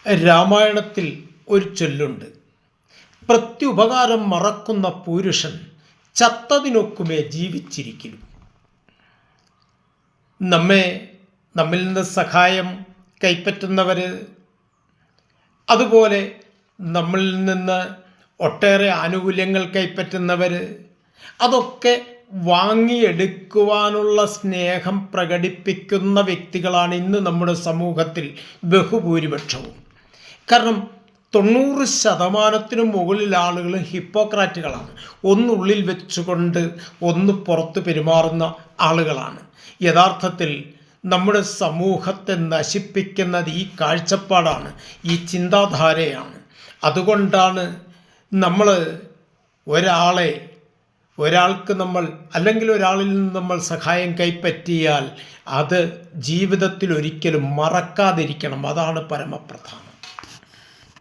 രാമായണത്തിൽ ഒരു ചൊല്ലുണ്ട്, പ്രത്യുപകാരം മറക്കുന്ന പുരുഷൻ ചത്തതിനൊക്കുമേ ജീവിച്ചിരിക്കുന്നു. നമ്മിൽ നിന്ന് സഹായം കൈപ്പറ്റുന്നവർ, അതുപോലെ നമ്മളിൽ നിന്ന് ഒട്ടേറെ ആനുകൂല്യങ്ങൾ കൈപ്പറ്റുന്നവർ, അതൊക്കെ വാങ്ങിയെടുക്കുവാനുള്ള സ്നേഹം പ്രകടിപ്പിക്കുന്ന വ്യക്തികളാണ് ഇന്ന് നമ്മുടെ സമൂഹത്തിൽ ബഹുഭൂരിപക്ഷവും. കാരണം 90% മുകളിൽ ആളുകൾ ഹിപ്പോക്രാറ്റുകളാണ്. ഒന്നുള്ളിൽ വെച്ചുകൊണ്ട് ഒന്ന് പുറത്ത് പെരുമാറുന്ന ആളുകളാണ്. യഥാർത്ഥത്തിൽ നമ്മുടെ സമൂഹത്തെ നശിപ്പിക്കുന്നത് ഈ കാഴ്ചപ്പാടാണ്, ഈ ചിന്താധാരയാണ്. അതുകൊണ്ടാണ് നമ്മൾ ഒരാൾക്ക് നമ്മൾ അല്ലെങ്കിൽ ഒരാളിൽ നിന്ന് നമ്മൾ സഹായം കൈപ്പറ്റിയാൽ അത് ജീവിതത്തിൽ ഒരിക്കലും മറക്കാതിരിക്കണം. അതാണ് പരമപ്രധാനം.